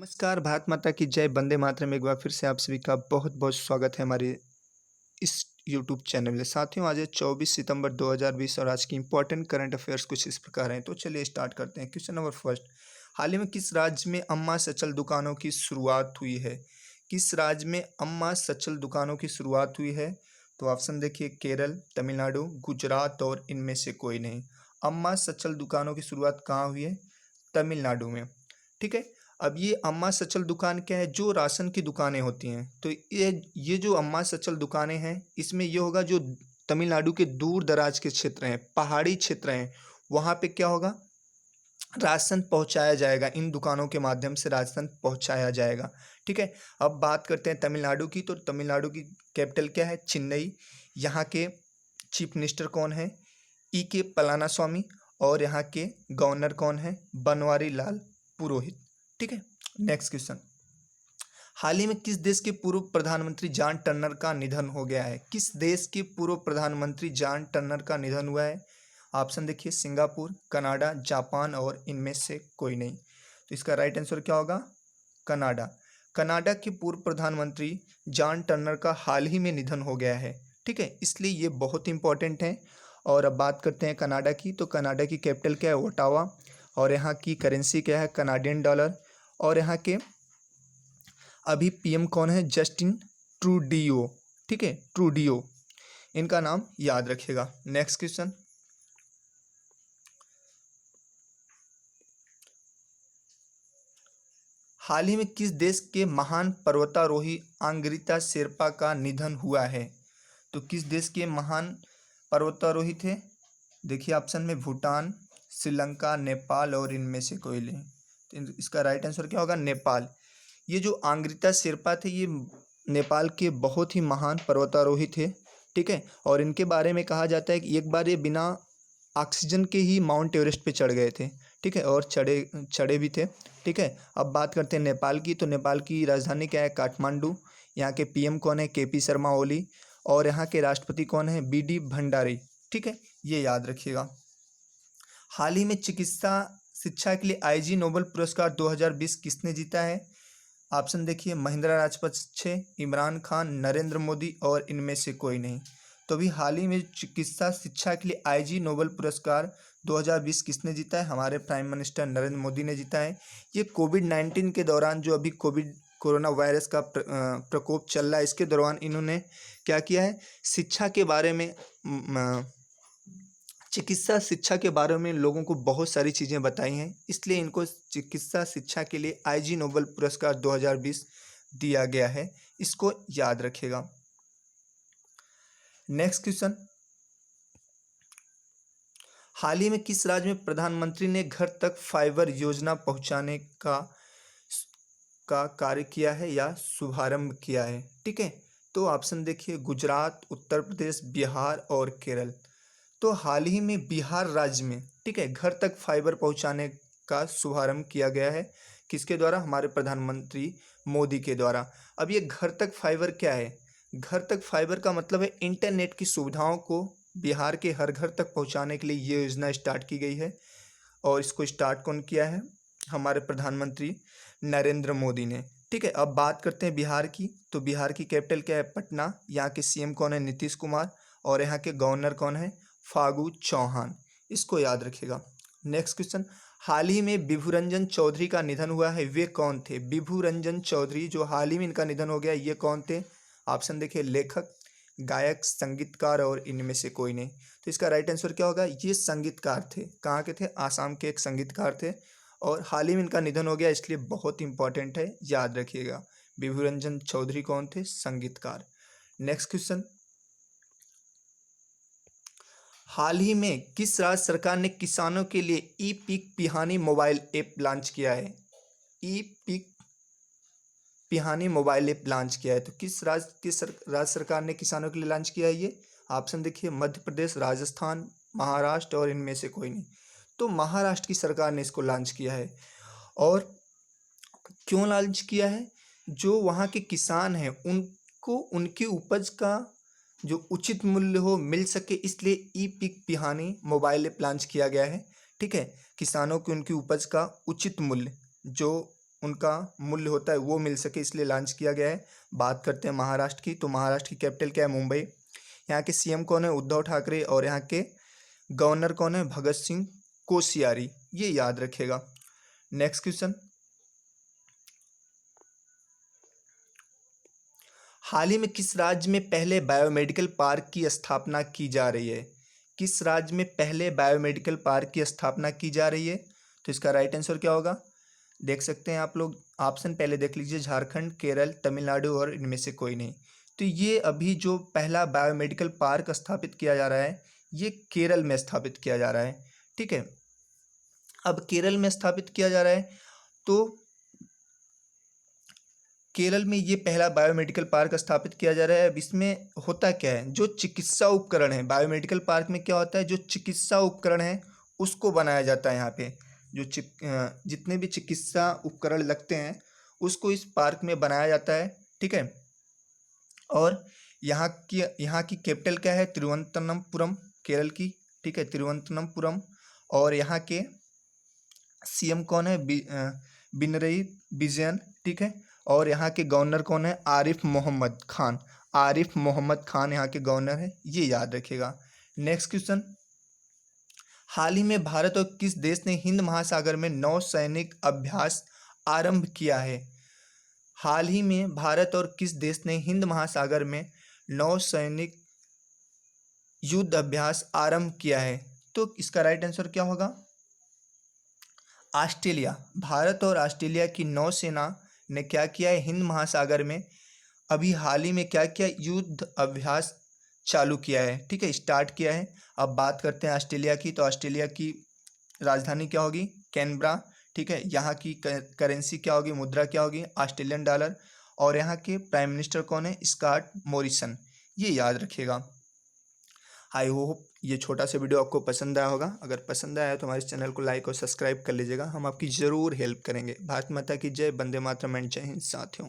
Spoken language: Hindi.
नमस्कार, भारत माता की जय, वंदे मातरम। एक बार फिर से आप सभी का बहुत-बहुत स्वागत है हमारे इस यूट्यूब चैनल में। साथियों, आज है 24 सितंबर 2020 और आज की इम्पोर्टेंट करंट अफेयर्स कुछ इस प्रकार हैं। तो चलिए स्टार्ट करते हैं। क्वेश्चन नंबर फर्स्ट, हाल ही में किस राज्य में अम्मा सचल दुकानों की शुरुआत हुई है? किस राज्य में अम्मा सचल दुकानों की शुरुआत हुई है? तो ऑप्शन देखिए, केरल, तमिलनाडु, गुजरात और इनमें से कोई नहीं। अम्मा सचल दुकानों की शुरुआत कहाँ हुई है? तमिलनाडु में। ठीक है। अब ये अम्मा सचल दुकान क्या है? जो राशन की दुकानें होती हैं। तो ये जो अम्मा सचल दुकानें हैं, इसमें ये होगा जो तमिलनाडु के दूर दराज के क्षेत्र हैं, पहाड़ी क्षेत्र हैं, वहाँ पे क्या होगा? राशन पहुँचाया जाएगा। इन दुकानों के माध्यम से राशन पहुँचाया जाएगा। ठीक है। अब बात करते हैं तमिलनाडु की। तो तमिलनाडु की कैपिटल क्या है? चेन्नई। यहाँ के चीफ मिनिस्टर कौन है? E.K. पलानास्वामी। और यहाँ के गवर्नर कौन है? बनवारी लाल पुरोहित। ठीक है। नेक्स्ट क्वेश्चन, हाल ही में किस देश के पूर्व प्रधानमंत्री जॉन टर्नर का निधन हो गया है? किस देश के पूर्व प्रधानमंत्री जॉन टर्नर का निधन हुआ है? ऑप्शन देखिए, सिंगापुर, कनाडा, जापान और इनमें से कोई नहीं। तो इसका राइट आंसर क्या होगा? कनाडा। कनाडा के पूर्व प्रधानमंत्री जॉन टर्नर का हाल ही में निधन हो गया है। ठीक है, इसलिए ये बहुत इंपॉर्टेंट है। और अब बात करते हैं कनाडा की। तो कनाडा की कैपिटल क्या है? ओटावा। और यहाँ की करेंसी क्या है? Canadian dollar. और यहाँ के अभी पीएम कौन है? Justin Trudeau. ठीक है, ट्रूडियो, इनका नाम याद रखिएगा। नेक्स्ट क्वेश्चन, हाल ही में किस देश के महान पर्वतारोही आंग्रिता शेरपा का निधन हुआ है? तो किस देश के महान पर्वतारोही थे? देखिए ऑप्शन में भूटान, श्रीलंका, नेपाल और इनमें से कोई नहीं। तो इसका राइट आंसर क्या होगा? नेपाल। ये जो आंग्रिता शेरपा थे, ये नेपाल के बहुत ही महान पर्वतारोही थे। ठीक है। और इनके बारे में कहा जाता है कि एक बार ये बिना ऑक्सीजन के ही माउंट एवरेस्ट पे चढ़ गए थे। ठीक है, और चढ़े चढ़े भी थे। ठीक है। अब बात करते हैं नेपाल की। तो नेपाल की राजधानी क्या है? काठमांडू। यहाँ के पीएम कौन है? केपी शर्मा ओली। और यहाँ के राष्ट्रपति कौन है? बीडी भंडारी। ठीक है, ये याद रखिएगा। हाल ही में चिकित्सा शिक्षा के लिए आईजी नोबेल पुरस्कार 2020 किसने जीता है? ऑप्शन देखिए, महिंद्रा राजपक्षे, इमरान खान, नरेंद्र मोदी और इनमें से कोई नहीं। तो अभी हाल ही में चिकित्सा शिक्षा के लिए आईजी नोबेल पुरस्कार 2020 किसने जीता है? हमारे प्राइम मिनिस्टर नरेंद्र मोदी ने जीता है। ये कोविड-19 के दौरान, जो अभी कोरोना वायरस का प्रकोप चल रहा है, इसके दौरान इन्होंने क्या किया है? शिक्षा के बारे में, चिकित्सा शिक्षा के बारे में लोगों को बहुत सारी चीज़ें बताई हैं, इसलिए इनको चिकित्सा शिक्षा के लिए आईजी नोबेल पुरस्कार 2020 दिया गया है। इसको याद रखिएगा। नेक्स्ट क्वेश्चन, हाल ही में किस राज्य में प्रधानमंत्री ने घर तक फाइबर योजना पहुंचाने का कार्य किया है या शुभारंभ किया है? ठीक है। तो ऑप्शन देखिए, गुजरात, उत्तर प्रदेश, बिहार और केरल। तो हाल ही में बिहार राज्य में, ठीक है, घर तक फाइबर पहुंचाने का शुभारंभ किया गया है। किसके द्वारा? हमारे प्रधानमंत्री मोदी के द्वारा। अब ये घर तक फाइबर क्या है? घर तक फाइबर का मतलब है इंटरनेट की सुविधाओं को बिहार के हर घर तक पहुंचाने के लिए ये योजना स्टार्ट की गई है। और इसको स्टार्ट कौन किया है? हमारे प्रधानमंत्री नरेंद्र मोदी ने। ठीक है। अब बात करते हैं बिहार की। तो बिहार की कैपिटल क्या है? पटना। यहाँ के सीएम कौन है? नीतीश कुमार। और यहाँ के गवर्नर कौन है? फागू चौहान। इसको याद रखिएगा। नेक्स्ट क्वेश्चन, हाल ही में विभू रंजन चौधरी का निधन हुआ है, वे कौन थे? विभू रंजन चौधरी, जो हाल ही में इनका निधन हो गया, ये कौन थे? ऑप्शन देखिए, लेखक, गायक, संगीतकार और इनमें से कोई नहीं। तो इसका राइट आंसर क्या होगा? ये संगीतकार थे। कहाँ के थे? आसाम के एक संगीतकार थे। और हाल ही में इनका निधन हो गया, इसलिए बहुत इंपॉर्टेंट है, याद रखिएगा। विभू रंजन चौधरी कौन थे? संगीतकार। नेक्स्ट क्वेश्चन, हाल ही में किस राज्य सरकार ने किसानों के लिए e Pik Pahani mobile app launch किया है? E Pik Pahani mobile app launch किया है। तो राज्य सरकार ने किसानों के लिए लॉन्च किया है ये? ऑप्शन देखिए, मध्य प्रदेश, राजस्थान, महाराष्ट्र और इनमें से कोई नहीं। तो महाराष्ट्र की सरकार ने इसको लॉन्च किया है। और क्यों लॉन्च किया है? जो वहाँ के किसान हैं, उनको उनकी उपज का जो उचित मूल्य हो, मिल सके, इसलिए e Pik Pahani mobile app launch किया गया है। ठीक है। किसानों को उनकी उपज का उचित मूल्य जो उनका मूल्य होता है वो मिल सके, इसलिए लॉन्च किया गया है। बात करते हैं महाराष्ट्र की, तो महाराष्ट्र की कैपिटल क्या है? मुंबई। यहाँ के सीएम कौन है? उद्धव ठाकरे। और यहाँ के गवर्नर कौन है? भगत सिंह कोश्यारी। ये याद रखेगा। नेक्स्ट क्वेश्चन, हाल ही में किस राज्य में पहले बायोमेडिकल पार्क की स्थापना की जा रही है? किस राज्य में पहले बायोमेडिकल पार्क की स्थापना की जा रही है? तो इसका राइट आंसर क्या होगा? देख सकते हैं आप लोग, ऑप्शन पहले देख लीजिए, झारखंड, केरल, तमिलनाडु और इनमें से कोई नहीं। तो ये अभी जो पहला बायोमेडिकल पार्क स्थापित किया जा रहा है ये केरल में स्थापित किया जा रहा है। ठीक है, अब केरल में स्थापित किया जा रहा है तो केरल में ये पहला बायोमेडिकल पार्क स्थापित किया जा रहा है। अब इसमें होता क्या है, जो चिकित्सा उपकरण है, बायोमेडिकल पार्क में क्या होता है, जो चिकित्सा उपकरण है उसको बनाया जाता है। यहाँ पे जो जितने भी चिकित्सा उपकरण लगते हैं उसको इस पार्क में बनाया जाता है। ठीक है, और यहाँ की कैपिटल क्या है? तिरुवनंतपुरम, केरल की। ठीक है, तिरुवनंतपुरम। और यहाँ के सीएम कौन है? पिनरई विजयन। ठीक है, और यहाँ के गवर्नर कौन है? आरिफ मोहम्मद खान। आरिफ मोहम्मद खान यहाँ के गवर्नर है, ये याद रखिएगा। नेक्स्ट क्वेश्चन, हाल ही में भारत और किस देश ने हिंद महासागर में नौसैनिक अभ्यास आरंभ किया है? हाल ही में भारत और किस देश ने हिंद महासागर में नौसैनिक युद्ध अभ्यास आरंभ किया है? तो इसका राइट आंसर क्या होगा? ऑस्ट्रेलिया। भारत और ऑस्ट्रेलिया की नौसेना ने क्या किया है? हिंद महासागर में अभी हाल ही में क्या किया? युद्ध अभ्यास चालू किया है। ठीक है, स्टार्ट किया है। अब बात करते हैं ऑस्ट्रेलिया की, तो ऑस्ट्रेलिया की राजधानी क्या होगी? कैनबरा। ठीक है, यहाँ की करेंसी क्या होगी? मुद्रा क्या होगी? Australian dollar. और यहाँ के प्राइम मिनिस्टर कौन है? Scott Morrison. ये याद रखिएगा। आई होप ये छोटा सा वीडियो आपको पसंद आया होगा। अगर पसंद आया तो हमारे चैनल को लाइक और सब्सक्राइब कर लीजिएगा, हम आपकी ज़रूर हेल्प करेंगे। भारत माता की जय, वंदे मातरम एंड जय हिंद साथियों।